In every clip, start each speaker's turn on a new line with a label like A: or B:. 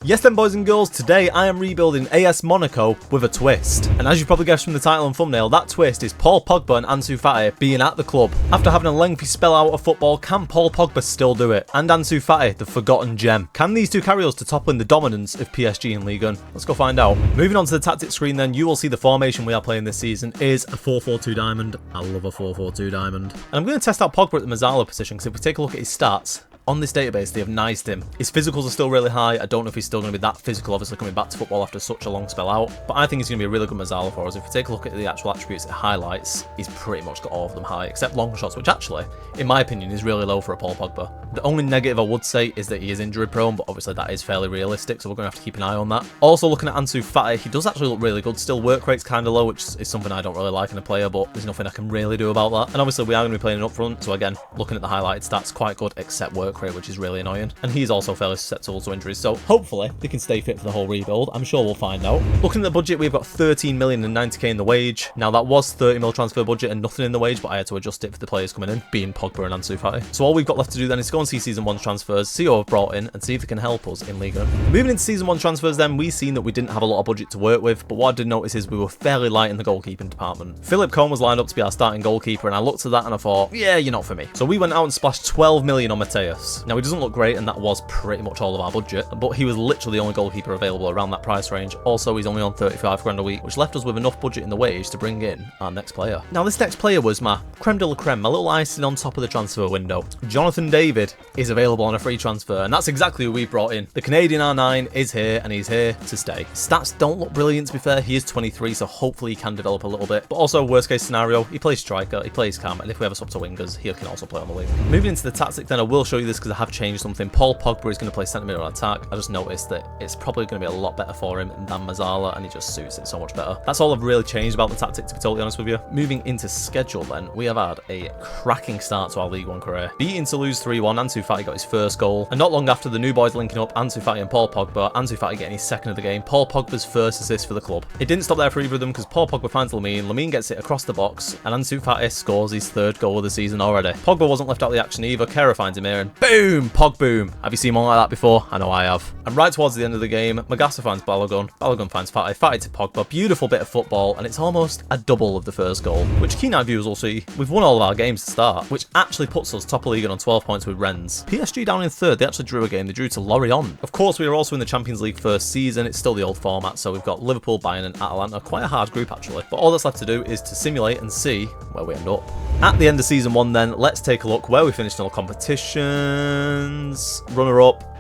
A: Yes then boys and girls, today I am rebuilding AS Monaco with a twist. And as you probably guessed from the title and thumbnail, that twist is Paul Pogba and Ansu Fati being at the club. After having a lengthy spell out of football, can Paul Pogba still do it? And Ansu Fati, the forgotten gem. Can these two carry us to toppling the dominance of PSG in Ligue 1? Let's go find out. Moving on to the tactics screen then, you will see the formation we are playing this season is a 4-4-2 diamond. I love a 4-4-2 diamond. And I'm going to test out Pogba at the Mazzala position, because if we take a look at his stats, on this database, they have niced him. His physicals are still really high. I don't know if he's still going to be that physical, obviously coming back to football after such a long spell out. But I think he's going to be a really good Mazzala for us. If we take a look at the actual attributes it highlights, he's pretty much got all of them high, except long shots, which actually, in my opinion, is really low for a Paul Pogba. The only negative I would say is that he is injury prone, but obviously that is fairly realistic, so we're going to have to keep an eye on that. Also looking at Ansu Fati, he does actually look really good. Still work rate's kind of low, which is something I don't really like in a player, but there's nothing I can really do about that. And obviously we are going to be playing up front, so again, looking at the highlighted stats, quite good, except work rate, which is really annoying. And he's also fairly susceptible to injuries, so hopefully they can stay fit for the whole rebuild. I'm sure we'll find out. Looking at the budget, we've got 13 million and 90k in the wage. Now that was 30 mil transfer budget and nothing in the wage, but I had to adjust it for the players coming in, being Pogba and Ansu Fati. So all we've got left to do then is go and see season 1 transfers, see what I've brought in, and see if they can help us in Ligue 1. Moving into season 1 transfers then, we've seen that we didn't have a lot of budget to work with, but what I did notice is we were fairly light in the goalkeeping department. Philip Cohn was lined up to be our starting goalkeeper, and I looked at that and I thought, yeah, you're not for me. So we went out and splashed 12 million on Mateus. Now he doesn't look great, and that was pretty much all of our budget, but he was literally the only goalkeeper available around that price range. Also, he's only on 35 grand a week, which left us with enough budget in the wage to bring in our next player. Now this next player was my creme de la creme, my little icing on top of the transfer window. Jonathan David is available on a free transfer, and that's exactly who we brought in. The Canadian R9 is here, and he's here to stay. Stats don't look brilliant, to be fair. He is 23, so hopefully he can develop a little bit, but also worst case scenario, he plays striker, he plays cam, and if we ever swap to wingers, he can also play on the wing. Moving into the tactic then, I will show you this because I have changed something. Paul Pogba is going to play centre mid on attack. I just noticed that it's probably going to be a lot better for him than Mazzala, and he just suits it so much better. That's all I've really changed about the tactic, to be totally honest with you. Moving into schedule then, we have had a cracking start to our League 1 career. Beating Toulouse 3-1, Ansu Fati got his first goal, and not long after the new boys linking up, Ansu Fati and Paul Pogba, Ansu Fati getting his second of the game, Paul Pogba's first assist for the club. It didn't stop there for either of them because Paul Pogba finds Lamine gets it across the box, and Ansu Fati scores his third goal of the season already. Pogba wasn't left out of the action either. Kera finds him here, and boom! Pogboom! Have you seen one like that before? I know I have. And right towards the end of the game, Magassa finds Balogun, Balogun finds Fati, Fati to Pogba, beautiful bit of football, and it's almost a double of the first goal, which keen eye viewers will see. We've won all of our games to start, which actually puts us top of Ligue on 12 points with Rennes. PSG down in third, they actually drew a game, they drew to Lorient. Of course, we are also in the Champions League first season, it's still the old format, so we've got Liverpool, Bayern and Atalanta, quite a hard group actually, but all that's left to do is to simulate and see where we end up. At the end of season 1 then, let's take a look where we finished in all competitions.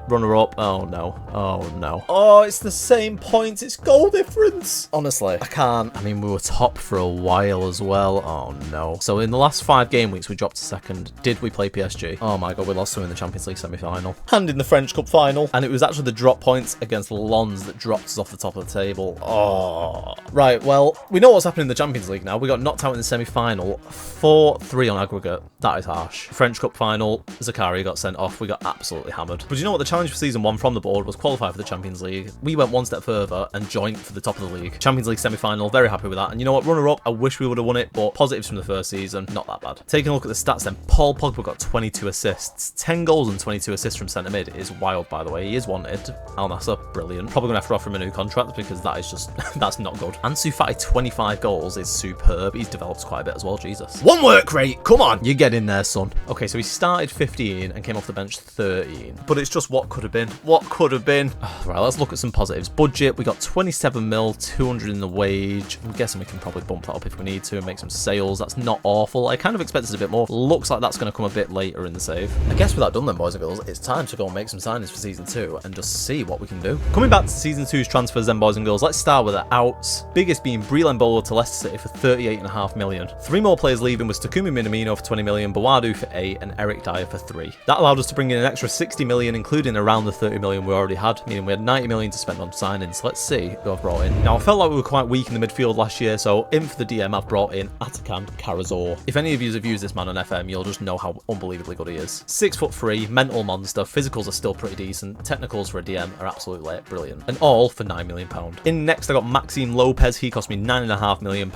A: Runner-up, oh no, oh no. Oh, it's the same points, it's goal difference. Honestly, I can't. I mean, we were top for a while as well. Oh no. So in the last 5 game weeks, we dropped to second. Did we play PSG? Oh my god, we lost to in the Champions League semi-final. And in the French Cup final. And it was actually the drop points against Lens that dropped us off the top of the table. Oh. Right, well, we know what's happening in the Champions League now. We got knocked out in the semi-final. 4-3 on aggregate. That is harsh. French Cup final, Zakari got sent off. We got absolutely hammered. But you know what? The challenge for season 1 from the board was qualify for the Champions League. We went one step further and joined for the top of the league. Champions League semi-final, very happy with that. And you know what? Runner-up, I wish we would have won it, but positives from the first season, not that bad. Taking a look at the stats then, Paul Pogba got 22 assists. 10 goals and 22 assists from centre mid is wild, by the way. He is wanted. Al Nassr, brilliant. Probably going to have to offer him a new contract because that is just, that's not good. Ansu Fati, 25 goals is superb. He's developed quite a bit as well, Jesus. 1 work rate, come on, you get in there, son. Okay, so he started 15 and came off the bench 13, but it's just what could have been. What could have been. Right, let's look at some positives. Budget, we got 27 mil, 200 in the wage. I'm guessing we can probably bump that up if we need to and make some sales. That's not awful. I kind of expected a bit more. Looks like that's going to come a bit later in the save. I guess with that done then, boys and girls, it's time to go and make some signings for season 2 and just see what we can do. Coming back to season 2's transfers then, boys and girls, let's start with the outs. Biggest being Breel Embolo to Leicester City for 38.5 million. 3 more players leaving was Takumi Minamino for 20 million, Bawadu for 8 and Eric Dyer for 3. That allowed us to bring in an extra 60 million, including around the 30 million we already had, meaning we had 90 million to spend on signings. Let's see who I've brought in. Now, I felt like we were quite weak in the midfield last year, so in for the DM, I've brought in Atakan Karazor. If any of you have used this man on FM, you'll just know how unbelievably good he is. 6'3", mental monster, physicals are still pretty decent, technicals for a DM are absolutely brilliant, and all for £9 million. In next, I got Maxime Lopez. He cost me £9.5 million,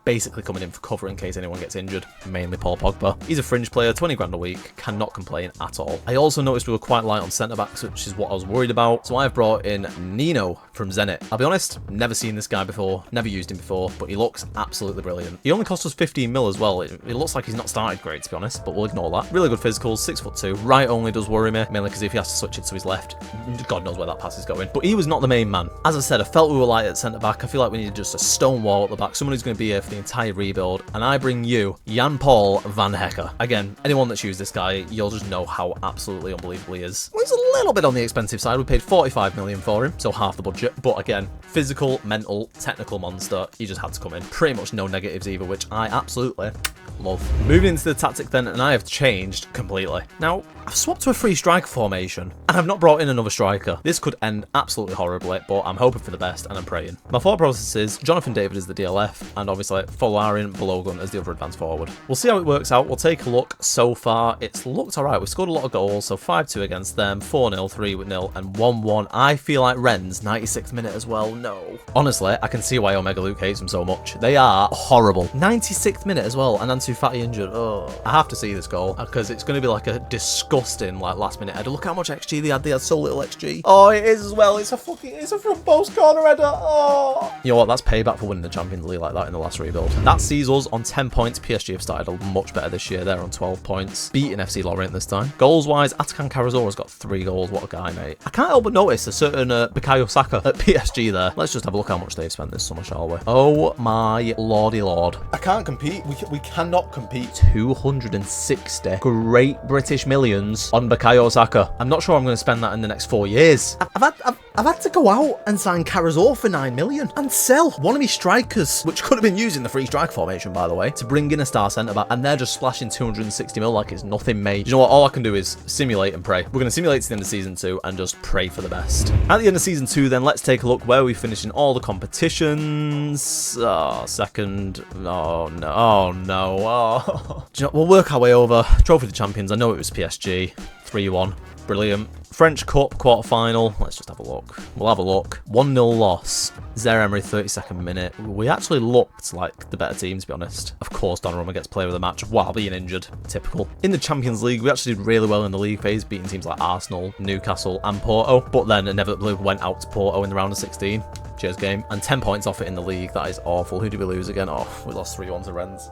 A: basically coming in for cover in case anyone gets injured, mainly Paul Pogba. He's a fringe player, 20 grand a week, cannot complain at all. I also noticed we were quite light on centre centre-backs, which is what I was worried about. So I've brought in Nino from Zenit. I'll be honest, never seen this guy before, never used him before, but he looks absolutely brilliant. He only cost us 15 mil as well. It looks like he's not started great, to be honest, but we'll ignore that. Really good physicals, 6'2". Right only does worry me, mainly because if he has to switch it to his left, God knows where that pass is going. But he was not the main man. As I said, I felt we were light at centre-back. I feel like we needed just a stone wall at the back, someone who's going to be here for the entire rebuild, and I bring you Jan-Paul van Hecker. Again, anyone that's used this guy, you'll just know how absolutely unbelievable he is. Well, he's a little bit on the expensive side. We paid 45 million for him, so half the budget. But again, physical, mental, technical monster. He just had to come in. Pretty much no negatives either, which I absolutely love. Moving into the tactic then, and I have changed completely. Now, I've swapped to a free striker formation, and I've not brought in another striker. This could end absolutely horribly, but I'm hoping for the best, and I'm praying. My thought process is Jonathan David is the DLF, and obviously Folarin Balogun as the other advanced forward. We'll see how it works out. We'll take a look. So far, it's looked alright. We've scored a lot of goals, so 5-2 against them, 4-0, 3-0, and 1-1. I feel like Rennes, 96th minute as well. No. Honestly, I can see why Omega Luke hates them so much. They are horrible. 96th minute as well, and Ansu Fati injured. Oh, I have to see this goal, because it's going to be like a disgusting, like, last minute header. Look how much XG they had. They had so little XG. Oh, it is as well. It's a front post corner header. Oh. You know what? That's payback for winning the Champions League like that in the last rebuild. That sees us on 10 points. PSG have started much better this year. They're on 12 points. Beating FC Lorient this time. Goals-wise, Atakan Karazora's got 3 goals. What a guy, mate. I can't help but notice a certain Bukayo Saka at PSG there. Let's just have a look how much they've spent this summer, shall we? Oh my lordy lord. I can't compete. We cannot compete. 260 great British millions on Bukayo Saka. I'm not sure I'm going to spend that in the next 4 years. I've had to go out and sign Karazor for 9 million and sell one of my strikers, which could have been used in the free strike formation, by the way, to bring in a star centre-back, and they're just splashing 260 mil like it's nothing, mate. You know what? All I can do is simulate and pray. We're going to simulate to the end of season 2 and just pray for the best. At the end of season 2, then, let's take a look where we finished in all the competitions. Oh, second. Oh, no. Oh, no. Oh. Do you know, we'll work our way over. Trophy of the Champions. I know it was PSG. 3-1. Brilliant. French Cup quarter-final. Let's just have a look. We'll have a look. 1-0 loss. Zaire Emery, 32nd minute. We actually looked like the better team, to be honest. Of course, Donnarumma gets player of the match while being injured. Typical. In the Champions League, we actually did really well in the league phase, beating teams like Arsenal, Newcastle, and Porto. But then inevitably went out to Porto in the round of 16. Cheers, game. And 10 points off it in the league. That is awful. Who did we lose again? Oh, we lost 3-1 to Rennes.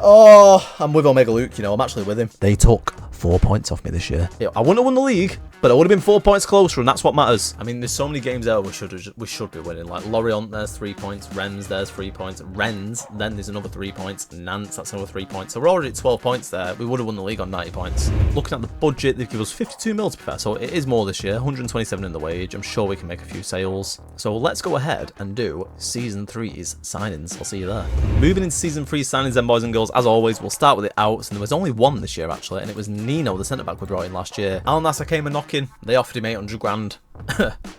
A: Oh, I'm with Omega Luke, you know, I'm actually with him. They took 4 points off me this year. I wouldn't have won the league, but I would have been 4 points closer, and that's what matters. I mean, there's so many games there we should be winning. Like Lorient, there's 3 points. Rennes, there's 3 points. Rennes, then there's another 3 points. Nantes, that's another 3 points. So we're already at 12 points there. We would have won the league on 90 points. Looking at the budget, they've given us 52 mil to be fair, so it is more this year. 127 in the wage. I'm sure we can make a few sales. So let's go ahead and do Season 3's signings. I'll see you there. Moving into Season 3 signings then, boys and girls, as always, we'll start with the outs, and there was only one this year actually, and it was Nino, the centre-back we brought in last year. Al Nassr came a knocking. They offered him 800 grand.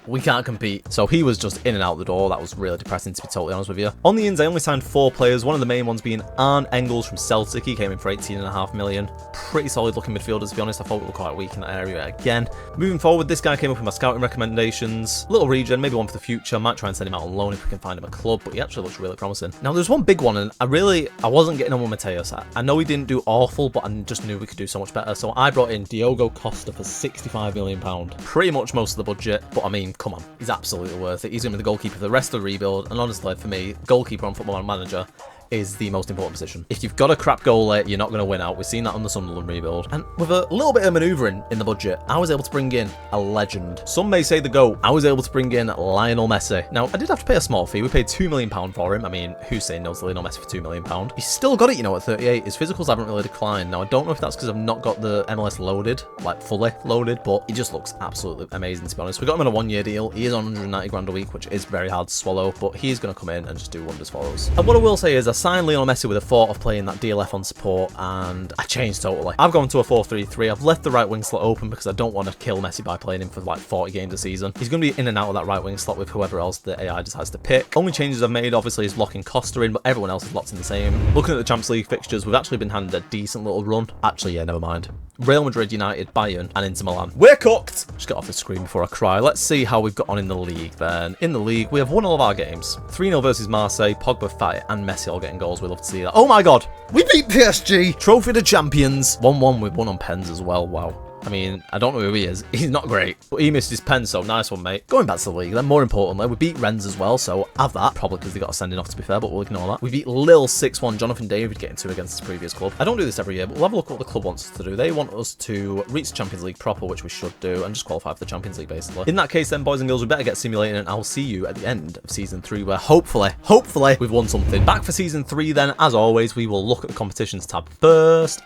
A: We can't compete. So he was just in and out the door. That was really depressing, to be totally honest with you. On the ins, I only signed 4 players. One of the main ones being Arne Engels from Celtic. He came in for 18.5 million. Pretty solid looking midfielders, to be honest. I thought we were quite weak in that area again. Moving forward, this guy came up in my scouting recommendations. Little regen, maybe one for the future. Might try and send him out on loan if we can find him a club, but he actually looks really promising. Now, there's one big one, and I wasn't getting on with Mateus. I know he didn't do awful, but I just knew we could do so much better. So I brought in Diogo Costa for £65 million. Pretty much most of the budget, but I mean, come on, he's absolutely worth it. He's going to be the goalkeeper for the rest of the rebuild, and honestly, for me, goalkeeper on Football Manager is the most important position. If you've got a crap goalie, you're not going to win out. We've seen that on the Sunderland rebuild. And with a little bit of manoeuvring in the budget, I was able to bring in a legend. Some may say the GOAT. I was able to bring in Lionel Messi. Now, I did have to pay a small fee. We paid £2 million for him. I mean, who's saying no to Lionel Messi for £2 million? He's still got it, you know, at 38. His physicals haven't really declined. Now, I don't know if that's because I've not got the MLS loaded, like fully loaded, but he just looks absolutely amazing, to be honest. We got him on a 1-year deal. He is on 190 grand a week, which is very hard to swallow, but he's going to come in and just do wonders for us. And what I will say is I signed Lionel Messi with a thought of playing that DLF on support, and I changed totally. I've gone to a 4-3-3. I've left the right wing slot open because I don't want to kill Messi by playing him for like 40 games a season. He's going to be in and out of that right wing slot with whoever else the AI decides to pick. Only changes I've made, obviously, is locking Costa in, but everyone else is locked in the same. Looking at the Champions League fixtures, we've actually been handed a decent little run. Actually, yeah, never mind. Real Madrid, United, Bayern, and Inter Milan. We're cooked! Just get off the screen before I cry. Let's see how we've got on in the league then. In the league, we have won all of our games. 3-0 versus Marseille, Pogba, Fati, and Messi all getting goals. We love to see that. Oh my god! We beat PSG! Trophy to champions! 1-1, we've won on pens as well. Wow. I mean, I don't know who he is. He's not great. But he missed his pen, so nice one, mate. Going back to the league, then more importantly, we beat Rennes as well, so have that. Probably because they got a sending off, to be fair, but we'll ignore that. We beat Lille 6-1. Jonathan David getting 2 against his previous club. I don't do this every year, but we'll have a look at what the club wants us to do. They want us to reach the Champions League proper, which we should do, and just qualify for the Champions League, basically. In that case, then, boys and girls, we better get simulating, and I'll see you at the end of Season 3, where hopefully, we've won something. Back for Season 3, then, as always, we will look at the competitions tab first.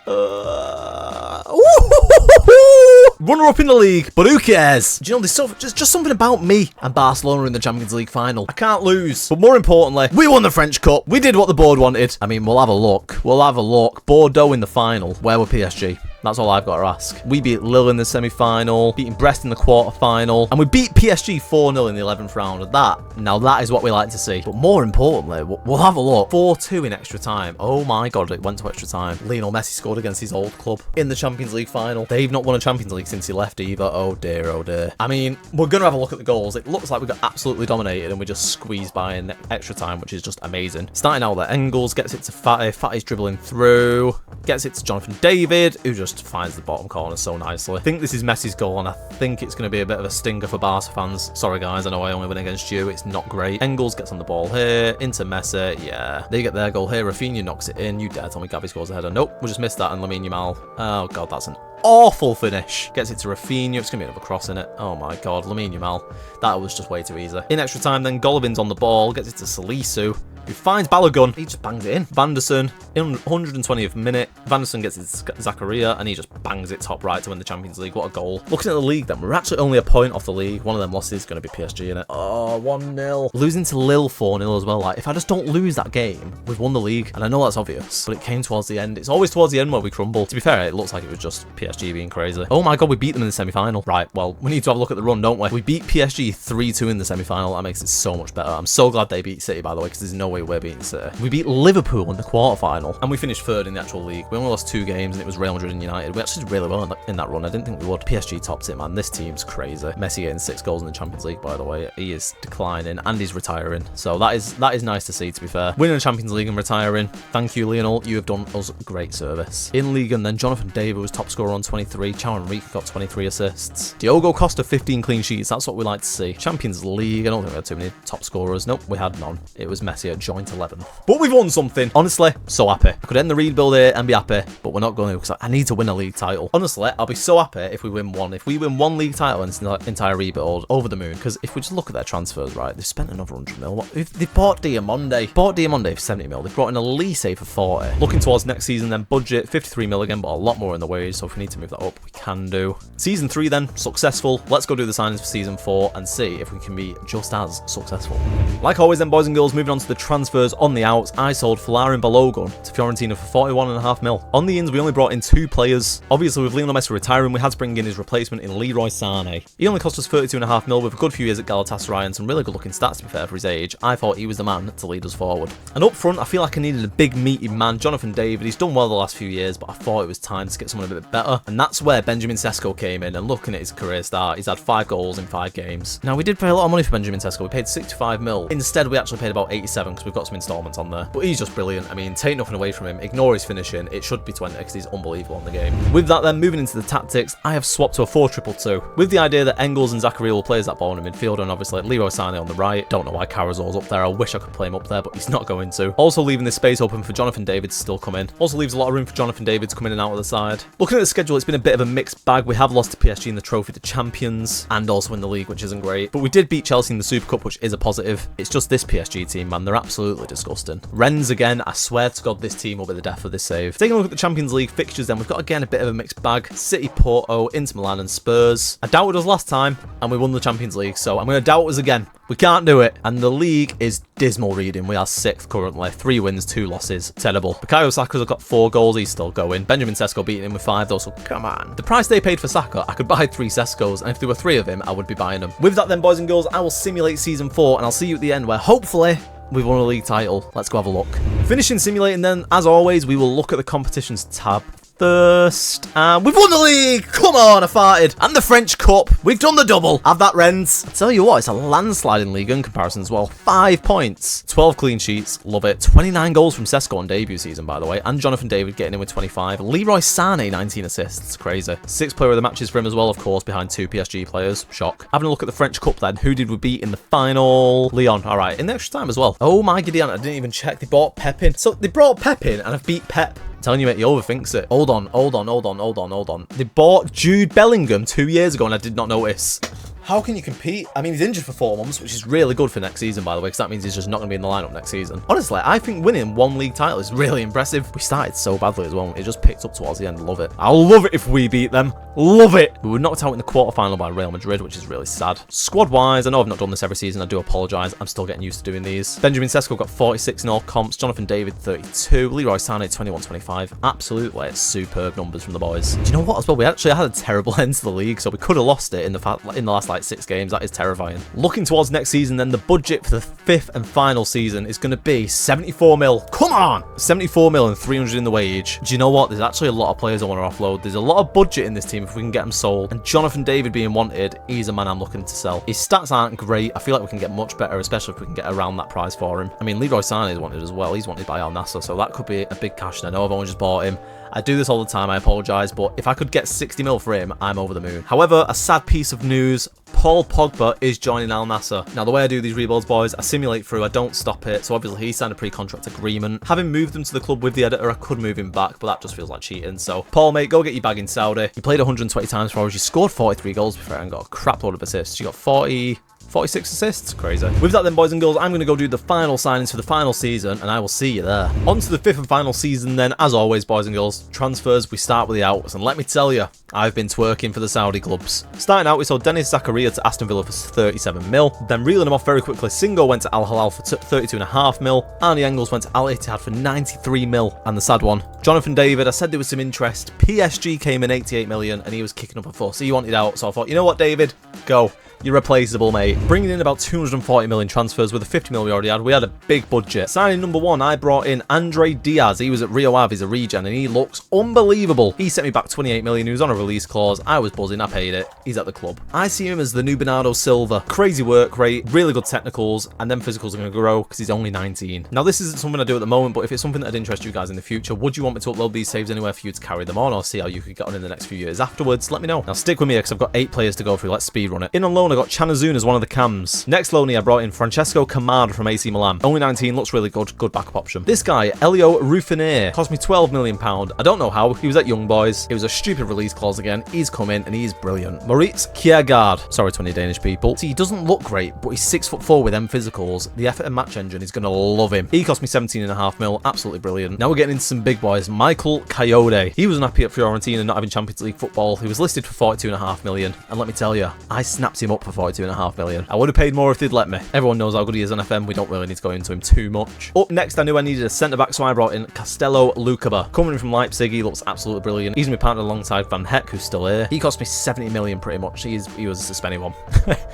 A: Runner-up in the league, but who cares? Do you know, there's just something about me and Barcelona in the Champions League final. I can't lose. But more importantly, we won the French Cup. We did what the board wanted. I mean, we'll have a look. Bordeaux in the final. Where were PSG? That's all I've got to ask. We beat Lille in the semi-final, beating Brest in the quarter-final, and we beat PSG 4-0 in the 11th round. Now that is what we like to see. But more importantly, we'll have a look. 4-2 in extra time. Oh my God, it went to extra time. Lionel Messi scored against his old club in the Champions League final. They've not won a Champions League since he left either. Oh dear, oh dear. I mean, we're going to have a look at the goals. It looks like we got absolutely dominated and we just squeezed by in extra time, which is just amazing. Starting out there, Engels gets it to Fati. Fati's dribbling through. Gets it to Jonathan David, who just finds the bottom corner so nicely. I think this is Messi's goal, and I think it's going to be a bit of a stinger for Barca fans. Sorry, guys, I know I only win against you. It's not great. Engels gets on the ball here, into Messi. Yeah, they get their goal here. Rafinha knocks it in. You dare tell me Gavi scores a header? Nope, we just missed that, and Lamine Yamal. Oh, God, that's an awful finish. Gets it to Rafinha. It's going to be another cross in it. Oh, my God, Lamine Yamal. That was just way too easy. In extra time, then, Golovin's on the ball. Gets it to Salisu, who finds Balogun. He just bangs it in. Vanderson, in 120th minute, Vanderson gets it to Zakaria, and he just bangs it top right to win the Champions League. What a goal. Looking at the league, then, we're actually only a point off the league. One of them losses is going to be PSG in it. Oh, 1-0. Losing to Lille 4-0 as well. Like, if I just don't lose that game, we've won the league. And I know that's obvious, but it came towards the end. It's always towards the end where we crumble. To be fair, it looks like it was just PSG being crazy. Oh my God, we beat them in the semi-final. Right, well, we need to have a look at the run, don't we? We beat PSG 3-2 in the semi-final. That makes it so much better. I'm so glad they beat City, by the way, because there's no way we're beating City. We beat Liverpool in the quarterfinal, and we finished third in the actual league. We only lost 2 games, and it was Real Madrid and United. We actually did really well in that run. I didn't think we would. PSG topped it, man. This team's crazy. Messi getting 6 goals in the Champions League, by the way. He is declining, and he's retiring. So that is nice to see, to be fair. Winning the Champions League and retiring. Thank you, Lionel. You have done us great service. In league, and then Jonathan David was top scorer on 23. Chao Enrique got 23 assists. Diogo Costa 15 clean sheets. That's what we like to see. Champions League, I don't think we had too many top scorers. Nope, we had none. It was Messi at joint 11th. But we've won something. Honestly, so happy. I could end the rebuild here and be happy, but we're not going to, because I need to win a league title. Honestly, I'll be so happy if we win one. If we win one league title in this entire rebuild, over the moon. Because if we just look at their transfers, right, they've spent another 100 mil. They've bought Diamonde. For 70 mil. They've brought in Elise for 40. Looking towards next season, then budget 53 mil again, but a lot more in the wage. So if we need to move that up, we can do. Season 3 then, successful. Let's go do the signings for Season 4 and see if we can be just as successful. Like always then, boys and girls, moving on to the transfers on the outs. I sold Folarin Balogun to Fiorentina for 41.5 mil. On the ins, we only brought in 2 players. Obviously, with Lionel Messi retiring, we had to bring in his replacement in Leroy Sané. He only cost us 32.5 mil with a good few years at Galatasaray and some really good looking stats, to be fair, for his age. I thought he was the man to lead us forward. And up front, I feel like I needed a big meaty man. Jonathan David, he's done well the last few years, but I thought it was time to get someone a bit better. And that's where Benjamin Sesko came in, and looking at his career start, he's had 5 goals in 5 games. Now, we did pay a lot of money for Benjamin Sesko. We paid 65 mil. Instead, we actually paid about 87 because we've got some installments on there. But he's just brilliant. I mean, take nothing away from him. Ignore his finishing. It should be 20 because he's unbelievable on the game. With that then, moving into the tactics, I have swapped to a 4-2-2 with the idea that Engels and Zakaria will play as that ball in the midfield, and obviously Leroy Sané on the right. Don't know why Carazor's up there. I wish I could play him up there, but he's not going to. Also leaving this space open for Jonathan David to still come in. Also leaves a lot of room for Jonathan David to come in and out of the side. Looking at the schedule, it's been a bit of a mixed bag. We have lost to PSG in the Trophy to Champions and also in the league, which isn't great. But we did beat Chelsea in the Super Cup, which is a positive. It's just this PSG team, man. They're absolutely disgusting. Rennes again. I swear to God, this team will be the death of this save. Taking a look at the Champions League fixtures then, we've got again a bit of a mixed bag. City, Porto, Inter Milan and Spurs. I doubted us last time and we won the Champions League, so I'm going to doubt us again. We can't do it. And the league is dismal reading. We are 6th currently. 3 wins, 2 losses. Terrible. Bukayo Saka's got 4 goals. He's still going. Benjamin Sesko beating him with 5 though, so come on. The price they paid for Saka, I could buy 3 Seskos, and if there were 3 of him, I would be buying them. With that then, boys and girls, I will simulate Season 4, and I'll see you at the end where hopefully we've won a league title. Let's go have a look. Finishing simulating then, as always, we will look at the competitions tab first. And we've won the league. Come on, I farted. And the French Cup. We've done the double. Have that, Rennes. I tell you what, it's a landslide in League in comparison as well. 5 points. 12 clean sheets. Love it. 29 goals from Sesko on debut season, by the way. And Jonathan David getting in with 25. Leroy Sané, 19 assists. Crazy. 6 player of the matches for him as well, of course, behind 2 PSG players. Shock. Having a look at the French Cup then. Who did we beat in the final? Lyon. All right. In the extra time as well. Oh my Gideon. I didn't even check. They bought Pep in. So they brought Pep in and I've beat Pep. I'm telling you, mate, he overthinks it. Hold on. They bought Jude Bellingham 2 years ago and I did not notice. How can you compete? I mean, he's injured for 4 months, which is really good for next season, by the way, because that means he's just not going to be in the lineup next season. Honestly, I think winning 1 league title is really impressive. We started so badly as well. It just picked up towards the end. Love it. I'll love it if we beat them. Love it. We were knocked out in the quarterfinal by Real Madrid, which is really sad. Squad-wise, I know I've not done this every season. I do apologise. I'm still getting used to doing these. Benjamin Sesko got 46 in all comps. Jonathan David, 32. Leroy Sané, 21-25. Absolutely superb numbers from the boys. Do you know what as well? We actually had a terrible end to the league, so we could have lost it in the last, like, 6 games. That is terrifying. Looking towards next season, then the budget for the 5th and final season is going to be 74 mil. Come on! 74 mil and 300 in the wage. Do you know what? There's actually a lot of players I want to offload. There's a lot of budget in this team if we can get them sold. And Jonathan David being wanted, he's a man I'm looking to sell. His stats aren't great. I feel like we can get much better, especially if we can get around that price for him. I mean, Leroy Sané is wanted as well. He's wanted by Al Nassr, so that could be a big cash. And I know I've only just bought him. I do this all the time, I apologise, but if I could get 60 mil for him, I'm over the moon. However, a sad piece of news, Paul Pogba is joining Al Nassr. Now, the way I do these rebuilds, boys, I simulate through, I don't stop it, so obviously he signed a pre-contract agreement. Having moved him to the club with the editor, I could move him back, but that just feels like cheating. So, Paul, mate, go get your bag in Saudi. You played 120 times for us, you scored 43 goals before and got a crap load of assists. You got 46 assists. Crazy. With that then, boys and girls, I'm going to go do the final signings for the final season, and I will see you there. On to the 5th and final season then. As always, boys and girls, transfers, we start with the outs, and let me tell you, I've been twerking for the Saudi clubs. Starting out, we saw Dennis Zakaria to Aston Villa for 37 mil. Then reeling him off very quickly, Singo went to Al Hilal for 32.5 mil. Arnie Engels went to Al Ittihad for 93 mil. And the sad one, Jonathan David, I said there was some interest. PSG came in 88 million, and he was kicking up a fuss. He wanted out, so I thought, you know what, David? Go. You're replaceable, mate. Bringing in about 240 million transfers with the 50 mil we already had. We had a big budget. Signing number 1, I brought in Andre Diaz. He was at Rio Ave, he's a regen, and he looks unbelievable. He sent me back 28 million. He was on a release clause. I was buzzing. I paid it. He's at the club. I see him as the new Bernardo Silva. Crazy work rate, really good technicals, and then physicals are going to grow because he's only 19. Now, this isn't something I do at the moment, but if it's something that'd interest you guys in the future, would you want me to upload these saves anywhere for you to carry them on, or see how you could get on in the next few years afterwards? Let me know. Now, stick with me because I've got 8 players to go through. Let's speed run it. In on loan, I got Chanazun as one of the cams. Next loanee, I brought in Francesco Camada from AC Milan. Only 19, looks really good. Good backup option. This guy, Elio Rufinere, cost me £12 million. I don't know how. He was at Young Boys. It was a stupid release clause again. He's come in and he's brilliant. Moritz Kjærgaard. Sorry to any Danish people. See, he doesn't look great, but he's 6'4" with them physicals. The effort and match engine is going to love him. He cost me 17.5 mil. Absolutely brilliant. Now we're getting into some big boys. Michael Coyote. He was unhappy at Fiorentina not having Champions League football. He was listed for 42.5 million. And let me tell you, I snapped him up for 42.5 million. I would have paid more if they'd let me. Everyone knows how good he is on FM. We don't really need to go into him too much. Up next, I knew I needed a centre-back, so I brought in Castello Lukaba. Coming from Leipzig, he looks absolutely brilliant. He's my partner alongside Van Heck, who's still here. He cost me 70 million pretty much. He was a suspended one.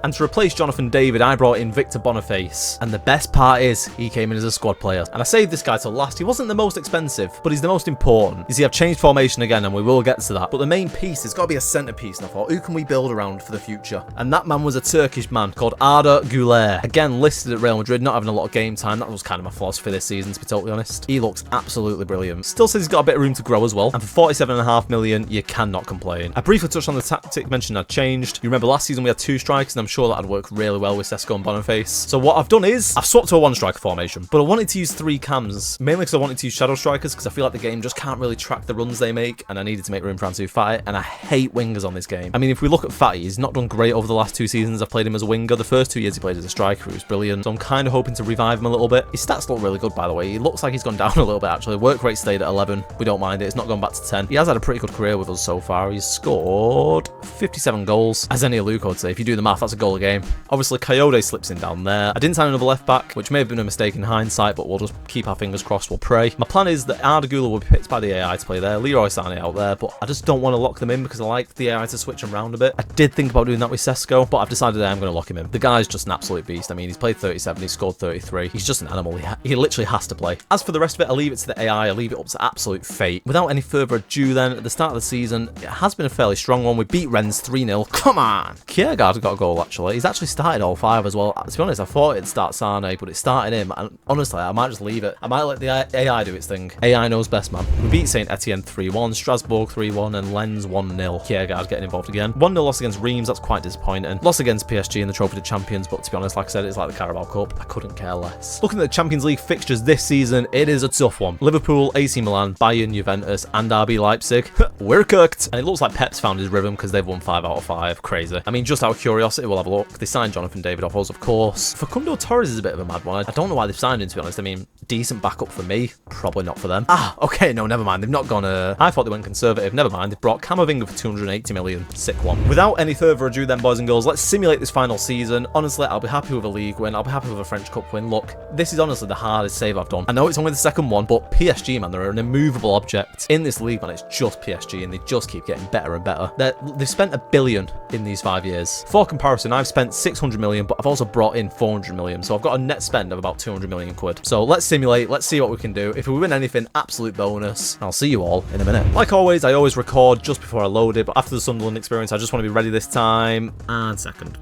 A: And to replace Jonathan David, I brought in Victor Boniface. And the best part is, he came in as a squad player. And I saved this guy till last. He wasn't the most expensive, but he's the most important. You see, I've changed formation again, and we will get to that. But the main piece has got to be a centrepiece, and I thought, who can we build around for the future? And that man was a Turkish man called Arda Güler. Again, listed at Real Madrid, not having a lot of game time. That was kind of my philosophy this season, to be totally honest. He looks absolutely brilliant. Still says he's got a bit of room to grow as well. And for 47.5 million, you cannot complain. I briefly touched on the tactic mentioned I'd changed. You remember last season we had 2 strikers, and I'm sure that'd work really well with Sesko and Boniface. So what I've done is, I've swapped to a 1-striker formation. But I wanted to use 3 cams, mainly because I wanted to use shadow strikers, because I feel like the game just can't really track the runs they make, and I needed to make room for Ansu Fati, and I hate wingers on this game. I mean, if we look at Fati, he's not done great over the last 2 seasons. I've played him as a winger. The first 2 years he played as a striker, he was brilliant. So I'm kind of hoping to revive him a little bit. His stats look really good, by the way. He looks like he's gone down a little bit, actually. Work rate stayed at 11. We don't mind it. It's not gone back to 10. He has had a pretty good career with us so far. He's scored 57 goals. As any Luke would say, if you do the math, that's a goal a game. Obviously, Coyote slips in down there. I didn't sign another left back, which may have been a mistake in hindsight, but we'll just keep our fingers crossed. We'll pray. My plan is that Arda Güler will be picked by the AI to play there. Leroy Sané out there, but I just don't want to lock them in because I like the AI to switch them around a bit. I did think about doing that with Sesko, but I've decided that I'm going to lock him in. The guy's just an absolute beast. I mean, he's played 37, he's scored 33. He's just an animal. He literally has to play. As for the rest of it, I'll leave it to the AI. I'll leave it up to absolute fate. Without any further ado then, at the start of the season, it has been a fairly strong one. We beat Rennes 3-0. Come on! Kiergaard got a goal, actually. He's actually started all 5 as well. To be honest, I thought it'd start Sane, but it started him. And honestly, I might just leave it. I might let the AI do its thing. AI knows best, man. We beat Saint Etienne 3-1, Strasbourg 3-1, and Lens 1-0. Kiergaard getting involved again. 1-0 loss against Reims. That's quite disappointing. Loss against PSG in the Trophy of Champions, but to be honest, like I said, it's like the Carabao Cup. I couldn't care less. Looking at the Champions League fixtures this season, it is a tough one. Liverpool, AC Milan, Bayern, Juventus, and RB Leipzig. We're cooked. And it looks like Pep's found his rhythm because they've won 5 out of 5. Crazy. I mean, just out of curiosity, we'll have a look. They signed Jonathan David off us, of course. Facundo Torres is a bit of a mad one. I don't know why they've signed him, to be honest. I mean, decent backup for me. Probably not for them. Okay, no, never mind. They've not gone... I thought they went conservative. Never mind. They've brought Camavinga for 280 million. Sick one. Without any further ado then, boys and girls, let's simulate this final season. Honestly, I'll be happy with a league win. I'll be happy with a French Cup win. Look, this is honestly the hardest save I've done. I know it's only the second one, but PSG, man, they're an immovable object. In this league, man, it's just PSG, and they just keep getting better and better. They've spent $1 billion in these 5 years. For comparison, I've spent 600 million, but I've also brought in 400 million. So I've got a net spend of about 200 million quid. So let's simulate. Let's see what we can do. If we win anything, absolute bonus. I'll see you all in a minute. Like always, I always record just before I load it, but after the Sunderland experience, I just want to be ready this time. And second.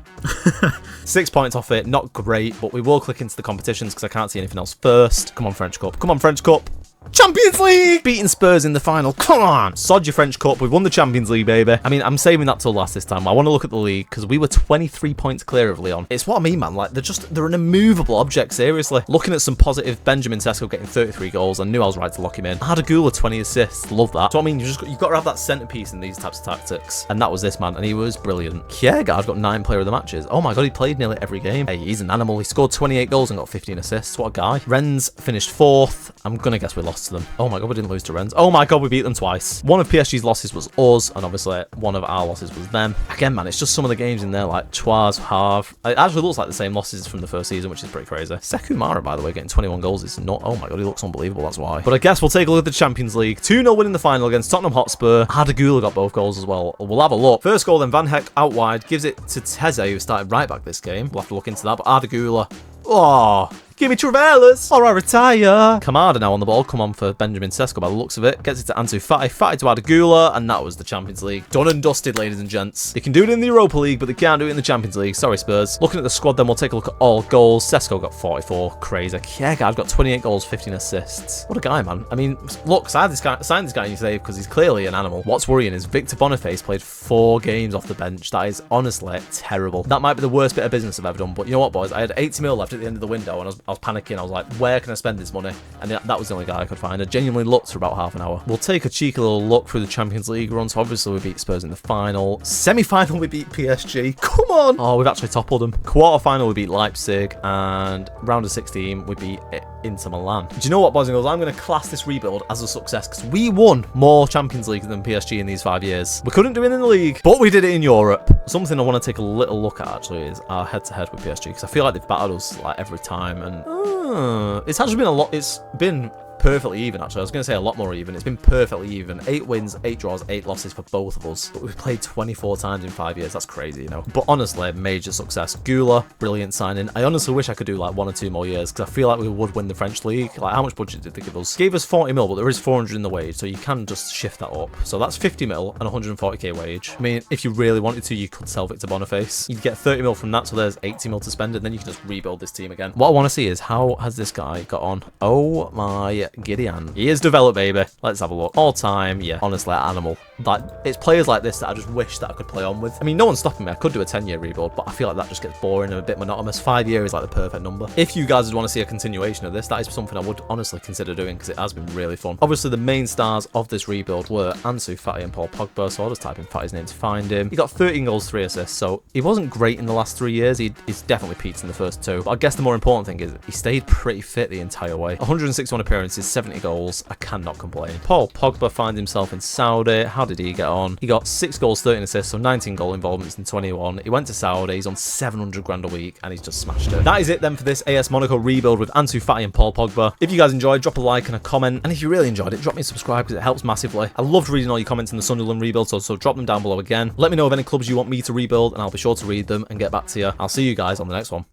A: 6 points off it. Not great, but we will click into the competitions because I can't see anything else first. Come on, French Cup. Come on, French Cup. Champions League! Beating Spurs in the final. Come on! Sod your French Cup. We've won the Champions League, baby. I mean, I'm saving that till last this time. I want to look at the league because we were 23 points clear of Lyon. It's what I mean, man. Like, they're an immovable object, seriously. Looking at some positive, Benjamin Sesko getting 33 goals. I knew I was right to lock him in. Adagula, 20 assists. Love that. So, I mean, you've got to have that centerpiece in these types of tactics. And that was this, man. And he was brilliant. Kiergaard got 9 player of the matches. Oh my God, he played nearly every game. Hey, he's an animal. He scored 28 goals and got 15 assists. What a guy. Rennes finished 4th. I'm going to guess we lost to them. Oh my God, we didn't lose to Rennes. Oh my God, we beat them twice. One of PSG's losses was us, and obviously one of our losses was them. Again, man, it's just some of the games in there, like Troyes, Havre. It actually looks like the same losses from the first season, which is pretty crazy. Sekou Mara, by the way, getting 21 goals is not... Oh my God, he looks unbelievable, that's why. But I guess we'll take a look at the Champions League. 2-0 win in the final against Tottenham Hotspur. Adagula got both goals as well. We'll have a look. First goal, then Van Heck out wide, gives it to Teze, who started right back this game. We'll have to look into that, but Adagula... Oh... Give me Travelas, or I retire. Kamada now on the ball. Come on for Benjamin Sesko by the looks of it. Gets it to Ansu Fati. Fati to Adagula, and that was the Champions League. Done and dusted, ladies and gents. They can do it in the Europa League, but they can't do it in the Champions League. Sorry, Spurs. Looking at the squad, then we'll take a look at all goals. Sesko got 44. Crazy. Kiergaard got 28 goals, 15 assists. What a guy, man. I mean, look, signed this guy in today because he's clearly an animal. What's worrying is Victor Boniface played 4 games off the bench. That is honestly terrible. That might be the worst bit of business I've ever done, but you know what, boys? I had 80 mil left at the end of the window, and I was panicking. I was like, where can I spend this money? And that was the only guy I could find. I genuinely looked for about half an hour. We'll take a cheeky little look through the Champions League run. So obviously we beat Spurs in the final. Semi-final we beat PSG. Come on! Oh, we've actually toppled them. Quarter-final we beat Leipzig. And round of 16 we beat Inter Milan. Do you know what, boys and girls? I'm going to class this rebuild as a success because we won more Champions League than PSG in these 5 years. We couldn't do it in the league, but we did it in Europe. Something I want to take a little look at actually is our head-to-head with PSG because I feel like they've battered us like every time, and it's actually been a lot. It's been perfectly even, actually. I was going to say a lot more even. It's been perfectly even. 8 wins, 8 draws, 8 losses for both of us. But we've played 24 times in 5 years. That's crazy, you know. But honestly, major success. Gula, brilliant signing. I honestly wish I could do like 1 or 2 more years because I feel like we would win the French league. Like, how much budget did they give us? Gave us 40 mil, but there is 400 in the wage, so you can just shift that up. So that's 50 mil and 140k wage. I mean, if you really wanted to, you could sell Victor Boniface. You'd get 30 mil from that, so there's 80 mil to spend, and then you can just rebuild this team again. What I want to see is how has this guy got on? Oh my Gideon. He is developed, baby. Let's have a look. All time, yeah, honestly, animal. Like, it's players like this that I just wish that I could play on with. I mean, no one's stopping me. I could do a 10-year rebuild, but I feel like that just gets boring and a bit monotonous. 5 years is like the perfect number. If you guys would want to see a continuation of this, that is something I would honestly consider doing because it has been really fun. Obviously, the main stars of this rebuild were Ansu Fati and Paul Pogba, so I'll just type in Fati's name to find him. He got 13 goals, 3 assists, so he wasn't great in the last 3 years. He's definitely peaked in the first 2, but I guess the more important thing is he stayed pretty fit the entire way. 161 appearances, 70 goals. I cannot complain. Paul Pogba finds himself in Saudi. How did he get on? He got 6 goals, 13 assists, so 19 goal involvements in 21. He went to Saudi, he's on 700 grand a week, and he's just smashed it. That is it then for this AS Monaco rebuild with Ansu Fati and Paul Pogba. If you guys enjoyed, drop a like and a comment, and if you really enjoyed it, drop me a subscribe because it helps massively. I loved reading all your comments in the Sunderland rebuild, so drop them down below again. Let me know of any clubs you want me to rebuild, and I'll be sure to read them and get back to you. I'll see you guys on the next one.